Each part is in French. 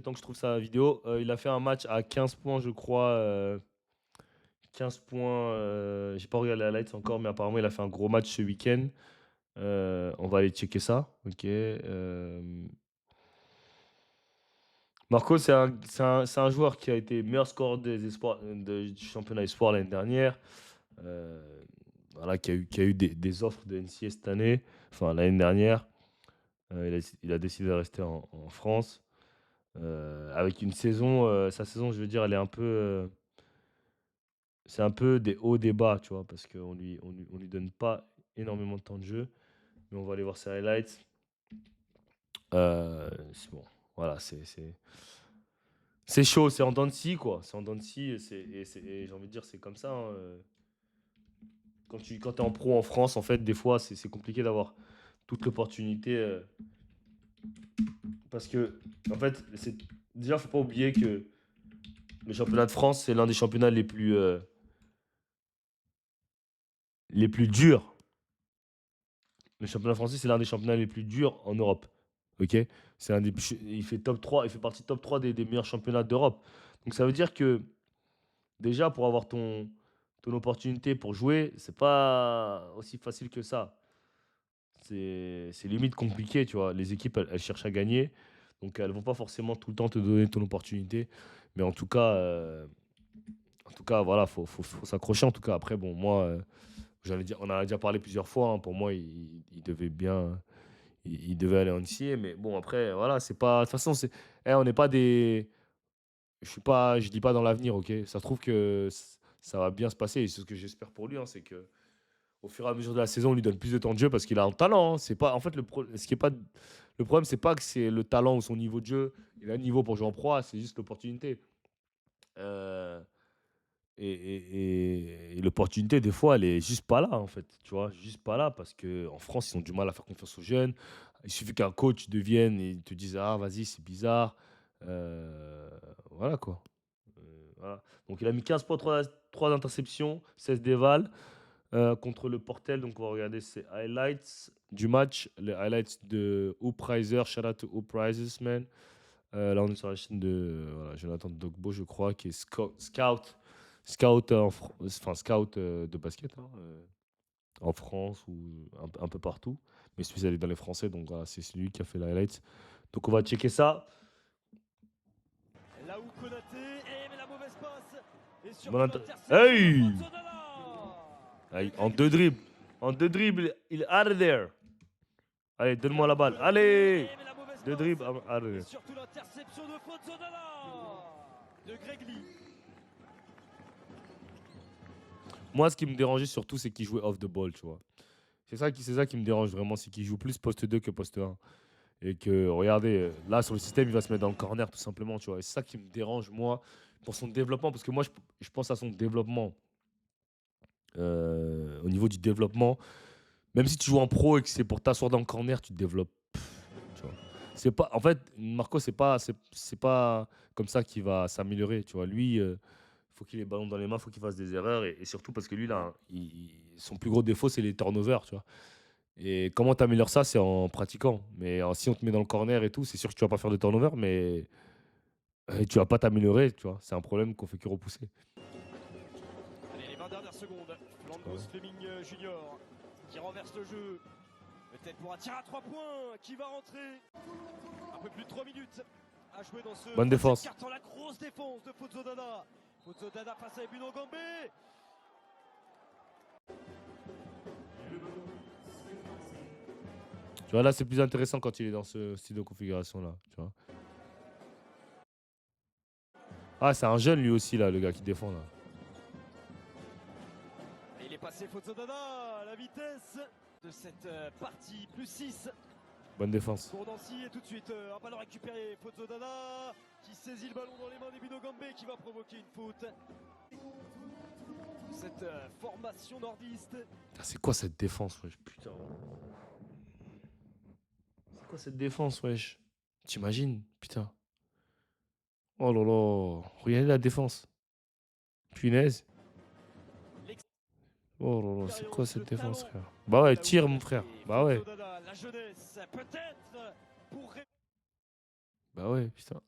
Tant que je trouve sa vidéo, il a fait un match à 15 points, je crois. 15 points. J'ai pas regardé la lights encore, mais apparemment, il a fait un gros match ce week-end. On va aller checker ça. Ok. Marco, c'est un joueur qui a été meilleur scoreur des espoirs, du championnat espoir l'année dernière. Euh, voilà, qui a eu des offres de NCA cette année, enfin l'année dernière. Il a décidé de rester en France. Avec une saison, sa saison, je veux dire, elle est un peu. C'est un peu des hauts, des bas, tu vois, parce qu'on lui donne pas énormément de temps de jeu. Mais on va aller voir ses highlights. C'est bon. Voilà, c'est chaud, c'est en dents de scie, quoi. C'est en dents de scie, et j'ai envie de dire, c'est comme ça, hein. Quand tu es en pro en France, en fait, des fois, c'est compliqué d'avoir toute l'opportunité. Parce que, en fait, déjà, faut pas oublier que le championnat de France, c'est l'un des championnats les plus durs. Le championnat français, c'est l'un des championnats les plus durs en Europe. Ok. Il fait top 3, il fait partie top 3 des meilleurs championnats d'Europe. Donc ça veut dire que déjà, pour avoir ton opportunité pour jouer, c'est pas aussi facile que ça. C'est limite compliqué, tu vois. Les équipes, elles cherchent à gagner. Donc elles vont pas forcément tout le temps te donner ton opportunité. Mais en tout cas, voilà, faut s'accrocher. En tout cas, après, bon, moi, on en a déjà parlé plusieurs fois, hein. Pour moi, il devait bien, il devait aller en NCAA. Mais bon, après, voilà, c'est pas. De toute façon, on n'est pas des. Je dis pas dans l'avenir, ok. Ça se trouve que ça va bien se passer. Et c'est ce que j'espère pour lui, hein, c'est que au fur et à mesure de la saison, on lui donne plus de temps de jeu parce qu'il a un talent, hein. C'est pas, en fait, ce qui est pas, le problème, c'est pas que c'est le talent ou son niveau de jeu. Il a un niveau pour jouer en pro, c'est juste l'opportunité. Euh, et l'opportunité, des fois, elle est juste pas là, en fait. Tu vois, juste pas là parce qu'en France, ils ont du mal à faire confiance aux jeunes. Il suffit qu'un coach devienne et te dise, ah, vas-y, c'est bizarre. Voilà, quoi. Voilà. Donc, il a mis 15 points, 3 interceptions, 16 dévals contre le Portel. Donc, on va regarder ses highlights du match. Les highlights de Hoop Riser. Shout out to Hoop Risers, man. Là, on est sur la chaîne de voilà, Jonathan Dogbo, je crois, qui est scout, enfin, scout de basket, hein, en France ou un peu partout, mais spécialisé dans les Français. Donc, voilà, c'est lui qui a fait les highlights. Donc, on va checker ça. Là où Konaté, mais la mauvaise passe. Et Bon surtout l'interception de Hey! Fozzodala. De Aïe, en Greg deux Lee. dribbles. En deux dribbles, il est out of there. Allez, Là donne-moi la où balle. Konaté, Allez! mais la mauvaise Deux passe. dribbles, out of Et there. surtout l'interception de Fozzodala. De Greg Lee. Moi, ce qui me dérangeait surtout, c'est qu'il jouait off the ball, tu vois. C'est ça qui me dérange vraiment, c'est qu'il joue plus poste 2 que poste 1. Et que, regardez, là, sur le système, il va se mettre dans le corner, tout simplement, tu vois. Et c'est ça qui me dérange, moi, pour son développement. Parce que moi, je pense à son développement. Au niveau du développement, même si tu joues en pro et que c'est pour t'asseoir dans le corner, tu te développes. Tu vois. C'est pas, en fait, Marco, c'est pas comme ça qu'il va s'améliorer, tu vois. Lui, faut qu'il ait le ballon dans les mains, faut qu'il fasse des erreurs. Et surtout parce que lui, là, son plus gros défaut, c'est les turnovers, tu vois. Et comment tu améliores ça? C'est en pratiquant. Mais si on te met dans le corner et tout, c'est sûr que tu vas pas faire de turnover, mais tu vas pas t'améliorer, tu vois. C'est un problème qu'on fait que repousser. Allez, les 20 dernières secondes. Ouais. Flandros Fleming Junior qui renverse le jeu. Peut-être pour un tir à 3 points qui va rentrer. Un peu plus de 3 minutes à jouer dans ce Bonne troisième défense. quart-temps. La grosse défense de Fozzodana. Fozzodana face à Ebuno Gambé. Tu vois, là, c'est plus intéressant quand il est dans ce style de configuration-là, tu vois. Ah, c'est un jeune, lui aussi, là, le gars qui défend, là. Et il est passé Fozzodana à la vitesse de cette partie. Plus 6 Bonne défense. pour Nancy. Et tout de suite, un ballon récupéré. Fozzodana qui saisit le ballon dans les mains d'Ebuno Gambé qui va provoquer une faute. Cette formation nordiste. Putain, c'est quoi cette défense, wesh? Putain. C'est quoi cette défense, wesh? T'imagines? Putain. Oh là là. Regardez la défense. Punaise. Oh là là, c'est quoi L'expérience, le cette défense, talent. frère? Bah ouais, Là où tire, mon Konaté, frère. Bah ouais. Fozzodana, la jeunesse, peut-être pour. Bah ouais, putain.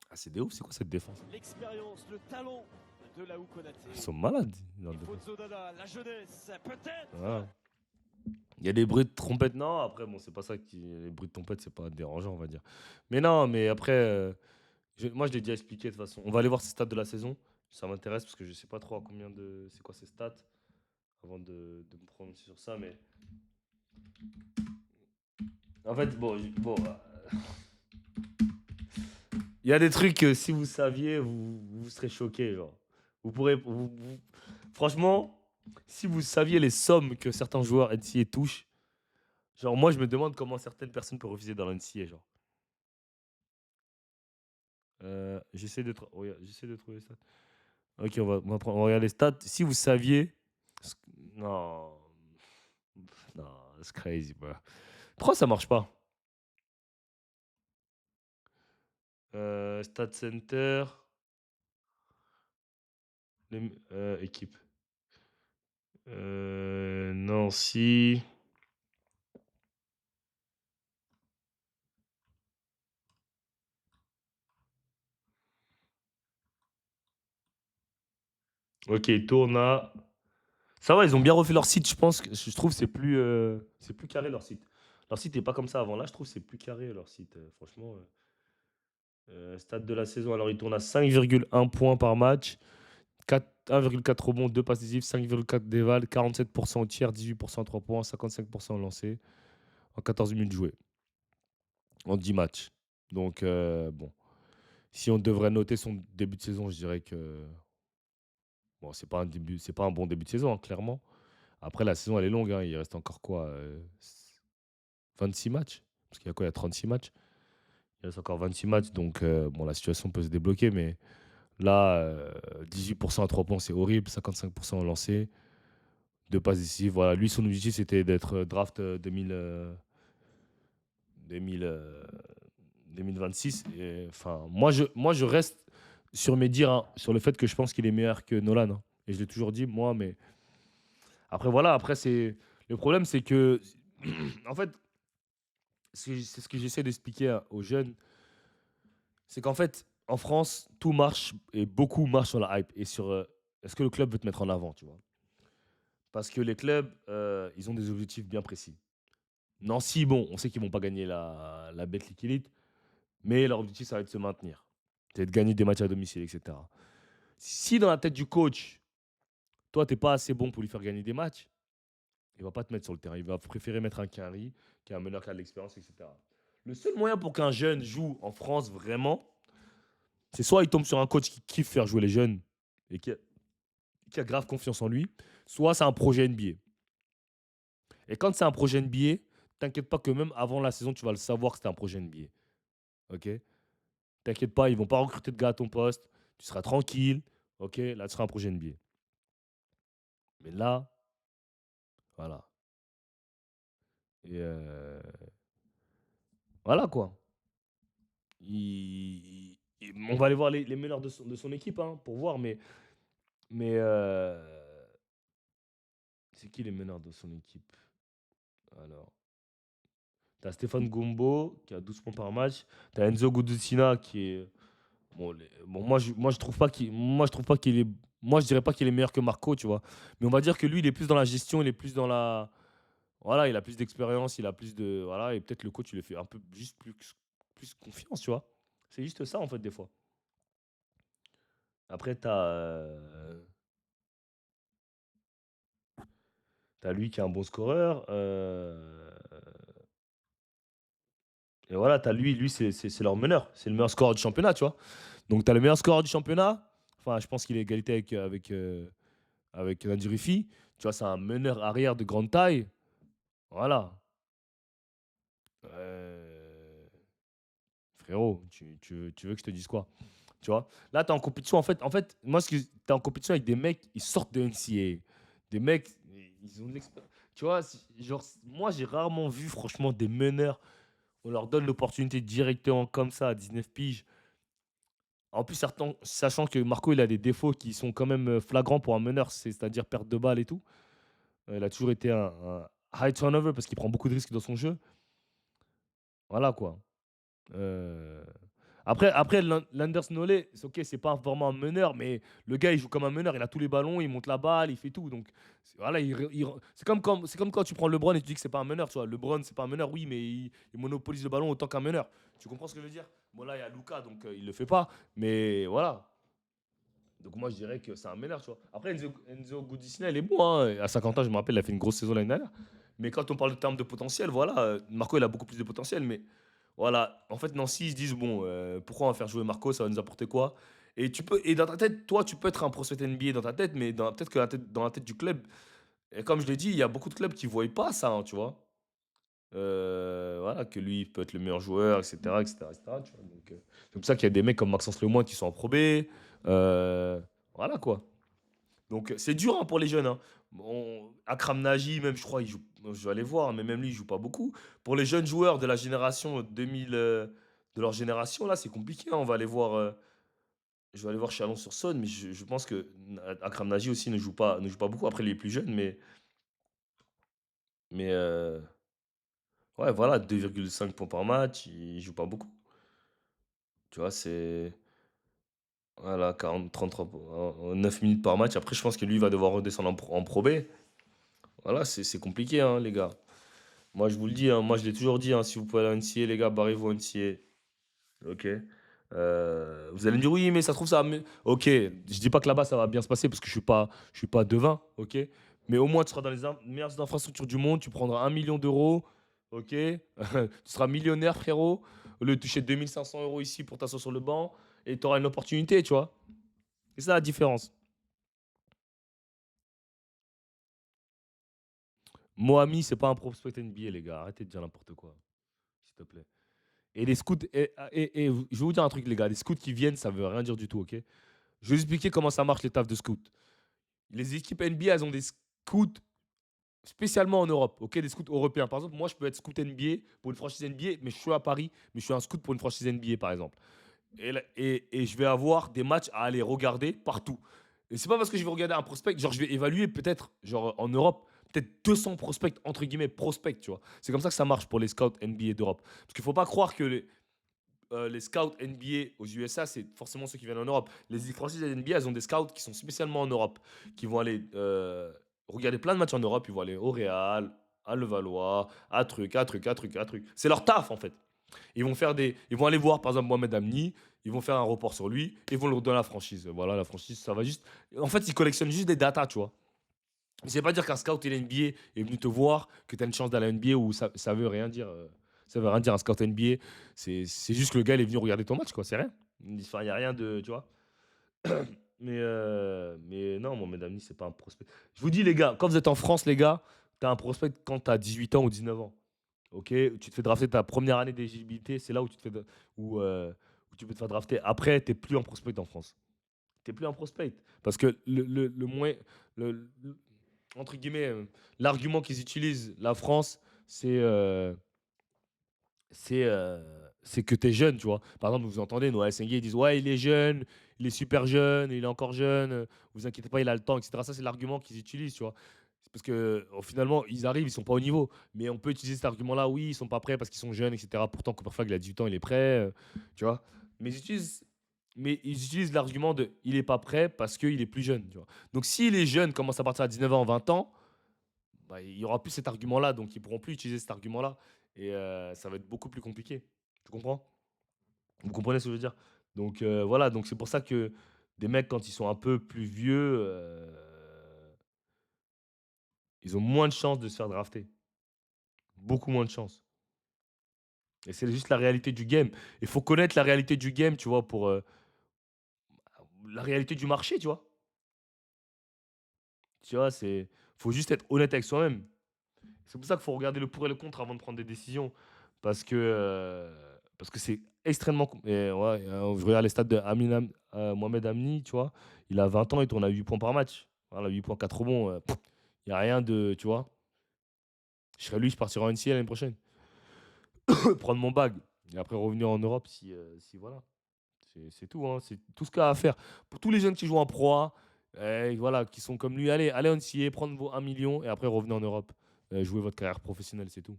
Ah, c'est des ouf, c'est quoi cette défense? L'expérience, le talent de Laou Ils Konaté. sont malades. Et Fonzo Dada, la jeunesse, peut-être. Voilà. Il y a des bruits de trompette, non, après, bon, c'est pas ça qui. Les bruits de trompette, c'est pas dérangeant, on va dire. Mais non, mais après, moi, je l'ai déjà expliqué de toute façon. On va aller voir ses stats de la saison. Ça m'intéresse parce que je sais pas trop à combien de. C'est quoi ses stats avant de me prononcer sur ça, mais. En fait, bon, il y a des trucs que si vous saviez, vous serez choqués, genre. Vous pourrez. Franchement, si vous saviez les sommes que certains joueurs NCAA touchent, genre, moi, je me demande comment certaines personnes peuvent refuser dans l'NCAA, genre. J'essaie de trouver ça. Ok, on va regarder les stats. Si vous saviez. Non. Non, c'est crazy, bro. Pourquoi ça marche pas? Stat Center. Équipe. Nancy. Ok, il tourne à. Ça va, ils ont bien refait leur site, je pense. Je trouve que c'est plus carré leur site. Leur site n'est pas comme ça avant. Là, je trouve que c'est plus carré leur site. Franchement, stade de la saison. Alors, il tourne à 5,1 points par match, 1,4 rebonds, 2 passes décisives, 5,4 déval, 47% au tiers, 18% à 3 points, 55% au lancer, en 14 minutes jouées, en 10 matchs. Donc, bon. Si on devrait noter son début de saison, je dirais que bon, c'est pas un bon début de saison, hein, clairement. Après, la saison, elle est longue, hein. Il reste encore quoi 26 matchs? Parce qu'il y a quoi? Il y a 36 matchs. Il reste encore 26 matchs, donc bon, la situation peut se débloquer, mais là, 18% à 3 points, c'est horrible, 55% au lancer, 2 passes décisives. Voilà, lui, son objectif, c'était d'être draft 2000, 2026. Et, enfin, moi, je reste sur mes dires, hein, sur le fait que je pense qu'il est meilleur que Nolan, hein. Et je l'ai toujours dit, moi, mais après, voilà, après, c'est. Le problème, c'est que. En fait, c'est ce que j'essaie d'expliquer aux jeunes. C'est qu'en fait, en France, tout marche et beaucoup marchent sur la hype et sur est-ce que le club veut te mettre en avant, tu vois. Parce que les clubs, ils ont des objectifs bien précis. Nancy, bon, on sait qu'ils vont pas gagner la Betclic Elite, mais leur objectif, ça va être de se maintenir. C'est de gagner des matchs à domicile, etc. Si dans la tête du coach, toi, t'es pas assez bon pour lui faire gagner des matchs, il va pas te mettre sur le terrain. Il va préférer mettre un Quinry, qui est un meneur qui a de l'expérience, etc. Le seul moyen pour qu'un jeune joue en France vraiment, c'est soit il tombe sur un coach qui kiffe faire jouer les jeunes et qui a grave confiance en lui, soit c'est un projet NBA. Et quand c'est un projet NBA, t'inquiète pas que même avant la saison, tu vas le savoir que c'est un projet NBA. Ok? T'inquiète pas, ils vont pas recruter de gars à ton poste. Tu seras tranquille. Ok? Là, tu seras un projet NBA. Mais là, voilà. Et voilà quoi. On va aller voir les meneurs de son équipe, hein, pour voir, mais c'est qui les meneurs de son équipe? Alors, t'as Stéphane Gombo qui a 12 points par match. T'as Enzo Gudusina qui est. Bon, moi, je trouve pas qu'il est. Moi, je dirais pas qu'il est meilleur que Marco, tu vois. Mais on va dire que lui, il est plus dans la gestion, il est plus dans la. Voilà, il a plus d'expérience, il a plus de. Voilà, et peut-être le coach, il lui fait un peu juste plus confiance, tu vois. C'est juste ça, en fait, des fois. Après, t'as lui qui est un bon scoreur. Et voilà, t'as lui c'est leur meneur. C'est le meilleur scoreur du championnat, tu vois. Donc, t'as le meilleur scoreur du championnat. Enfin, je pense qu'il est égalité avec Nadji Riffi. Tu vois, c'est un meneur arrière de grande taille. Voilà. Euh, Frérot, tu veux que je te dise quoi? Tu vois? Là, t'es en compétition. En fait, moi, t'es en compétition avec des mecs, ils sortent de NCAA. Des mecs, ils ont de l'expérience. Tu vois, genre, moi, j'ai rarement vu, franchement, des meneurs. On leur donne l'opportunité directement comme ça à 19 piges. En plus, sachant que Marco, il a des défauts qui sont quand même flagrants pour un meneur, c'est-à-dire perte de balle et tout. Il a toujours été un high turnover parce qu'il prend beaucoup de risques dans son jeu. Voilà quoi. Heu, après Landers Nollet, c'est OK, c'est pas vraiment un meneur, mais le gars, il joue comme un meneur. Il a tous les ballons, il monte la balle, il fait tout. Donc voilà, c'est comme quand tu prends LeBron et tu dis que c'est pas un meneur, tu vois? LeBron, c'est pas un meneur, oui, mais il monopolise le ballon autant qu'un meneur. Tu comprends ce que je veux dire? Bon là, il y a Luka, donc il le fait pas, mais voilà. Donc moi, je dirais que c'est un meneur, tu vois? Après Enzo Goudissin, il est bon, hein, à 50 ans, je me rappelle, il a fait une grosse saison l'année dernière. Mais quand on parle de termes de potentiel, voilà, Marco, il a beaucoup plus de potentiel, mais voilà, en fait, Nancy, ils se disent, bon, pourquoi on va faire jouer Marco, ça va nous apporter quoi? Et dans ta tête, toi, tu peux être un prospect NBA dans ta tête, mais peut-être que dans la tête du club, et comme je l'ai dit, il y a beaucoup de clubs qui ne voient pas ça, hein, tu vois. Voilà, que lui, il peut être le meilleur joueur, etc., etc., etc., tu vois. Donc, c'est pour ça qu'il y a des mecs comme Maxence Lemoine qui sont en Pro B. Voilà, quoi. Donc, c'est dur hein, pour les jeunes, hein. Bon, Akram Nagy, même, je crois, il joue. Je vais aller voir, mais même lui, il joue pas beaucoup. Pour les jeunes joueurs de la génération 2000, de leur génération, là, c'est compliqué, hein. On va aller voir. Je vais aller voir Chalon-sur-Saône, mais je pense que Akram Nagy aussi ne joue pas beaucoup. Après, il est plus jeune, mais ouais, voilà, 2,5 points par match, il joue pas beaucoup. Tu vois, c'est voilà, 40, 33, 9 minutes par match. Après, je pense que lui, il va devoir redescendre en Pro B. Voilà, c'est compliqué, hein, les gars. Moi, je vous le dis, hein, moi, je l'ai toujours dit, hein, si vous pouvez aller à NCA, les gars, barrez-vous à NCA. Ok. Vous allez me dire, oui, mais ça se trouve, ça va Ok, je dis pas que là-bas, ça va bien se passer parce que je suis pas devin, ok. Mais au moins, tu seras dans les meilleures infrastructures du monde, tu prendras 1 million d'euros, ok. Tu seras millionnaire, frérot. Au lieu de toucher 2 500 € ici pour t'asseoir sur le banc, et tu auras une opportunité, tu vois. C'est ça la différence. Moami, c'est pas un prospect NBA, les gars. Arrêtez de dire n'importe quoi, s'il te plaît. Et les scouts, et je vais vous dire un truc, les gars. Les scouts qui viennent, ça veut rien dire du tout, ok. Je vais vous expliquer comment ça marche les tafs de scouts. Les équipes NBA, elles ont des scouts spécialement en Europe, ok, des scouts européens. Par exemple, moi, je peux être scout NBA pour une franchise NBA, mais je suis à Paris, mais je suis un scout pour une franchise NBA, par exemple. Et je vais avoir des matchs à aller regarder partout. Et c'est pas parce que je vais regarder un prospect, genre je vais évaluer peut-être, genre en Europe, peut-être 200 prospects, entre guillemets, prospects, tu vois. C'est comme ça que ça marche pour les scouts NBA d'Europe. Parce qu'il faut pas croire que les scouts NBA aux USA, c'est forcément ceux qui viennent en Europe. Les franchises NBA, elles ont des scouts qui sont spécialement en Europe, qui vont aller regarder plein de matchs en Europe. Ils vont aller au Real, à Levallois, à truc, à truc, à truc, à truc. C'est leur taf en fait. Ils vont aller voir par exemple Mohamed Amni, ils vont faire un report sur lui, ils vont leur donner la franchise. Voilà, la franchise, ça va juste. En fait, ils collectionnent juste des datas, tu vois. Ça veut pas dire qu'un scout de NBA est venu te voir, que tu as une chance d'aller à la NBA ou ça veut rien dire. Ça veut rien dire un scout NBA. C'est juste que le gars il est venu regarder ton match, quoi. C'est rien. Enfin, il n'y a rien de. Tu vois. Mais non, Mohamed Amni, c'est pas un prospect. Je vous dis, les gars, quand vous êtes en France, les gars, tu as un prospect quand tu as 18 ans ou 19 ans. Ok, tu te fais drafter ta première année d'éligibilité, c'est là où où tu peux te faire drafter. Après, tu n'es plus en prospect en France. Tu n'es plus en prospect. Parce que le moins. Le- entre guillemets, l'argument qu'ils utilisent, la France, c'est c'est que tu es jeune, tu vois. Par exemple, vous entendez, Noah Sengue, ils disent ouais, il est jeune, il est super jeune, il est encore jeune, vous inquiétez pas, il a le temps, etc. Ça, c'est l'argument qu'ils utilisent, tu vois. C'est parce que finalement, ils arrivent, ils sont pas au niveau. Mais on peut utiliser cet argument-là, oui, ils sont pas prêts parce qu'ils sont jeunes, etc. Pourtant, Cooper Flag, il a 18 ans, il est prêt, tu vois. Mais ils utilisent l'argument de il est pas prêt parce qu'il est plus jeune, tu vois. Donc, si les jeunes commencent à partir à 19 ans, 20 ans, bah, il y aura plus cet argument-là, donc ils pourront plus utiliser cet argument-là. Et ça va être beaucoup plus compliqué. Tu comprends? Vous comprenez ce que je veux dire? Donc voilà, donc c'est pour ça que des mecs, quand ils sont un peu plus vieux, ils ont moins de chances de se faire drafter. Beaucoup moins de chances. Et c'est juste la réalité du game. Il faut connaître la réalité du game, tu vois, pour la réalité du marché, tu vois. Tu vois, faut juste être honnête avec soi-même. C'est pour ça qu'il faut regarder le pour et le contre avant de prendre des décisions. Parce que c'est extrêmement. Et ouais, je regarde les stats de Mohamed Amni, tu vois. Il a 20 ans, il tourne à 8 points par match. Voilà, 8 points, 4 rebonds. Il n'y a rien de. Tu vois. Je serais lui, je partirais en NCA l'année prochaine. Prendre mon bag. Et après revenir en Europe si voilà. C'est tout, hein. C'est tout ce qu'il y a à faire. Pour tous les jeunes qui jouent en Pro A, voilà, qui sont comme lui, allez en NCA, prendre vos 1 million et après revenir en Europe. Jouer votre carrière professionnelle, c'est tout.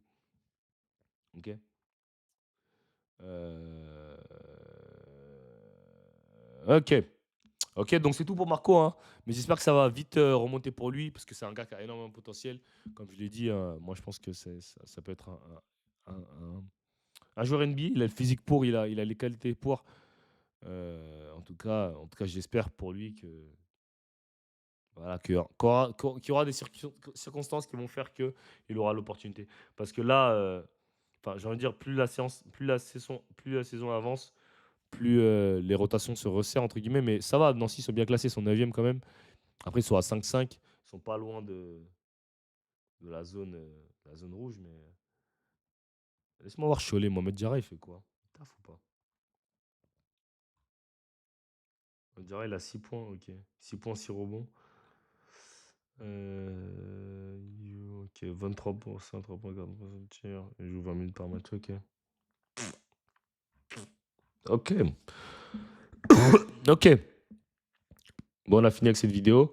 Ok. Euh, Ok. Ok, donc c'est tout pour Marco, hein. Mais j'espère que ça va vite remonter pour lui, parce que c'est un gars qui a énormément de potentiel. Comme je l'ai dit, moi je pense que ça peut être un joueur NBA. Il a le physique pour, il a les qualités pour. En tout cas, j'espère pour lui que voilà, qu'il y aura des circonstances qui vont faire qu'il aura l'opportunité. Parce que là, enfin, j'ai envie de dire, plus la saison avance, plus les rotations se resserrent, entre guillemets. Mais ça va, Nancy sont bien classés, ils sont 9e quand même. Après, ils sont à 5-5, ils sont pas loin de la zone rouge. Mais laisse-moi voir Cholet, Mohamed Diarra, il fait quoi? Taf ou pas? Mohamed Diarra, il a 6 points, ok. 6 points, 6 rebonds. Ok, 23%, 3,4% de tir. Il joue 20 minutes par match, ok. Ok. Ok. Bon, on a fini avec cette vidéo.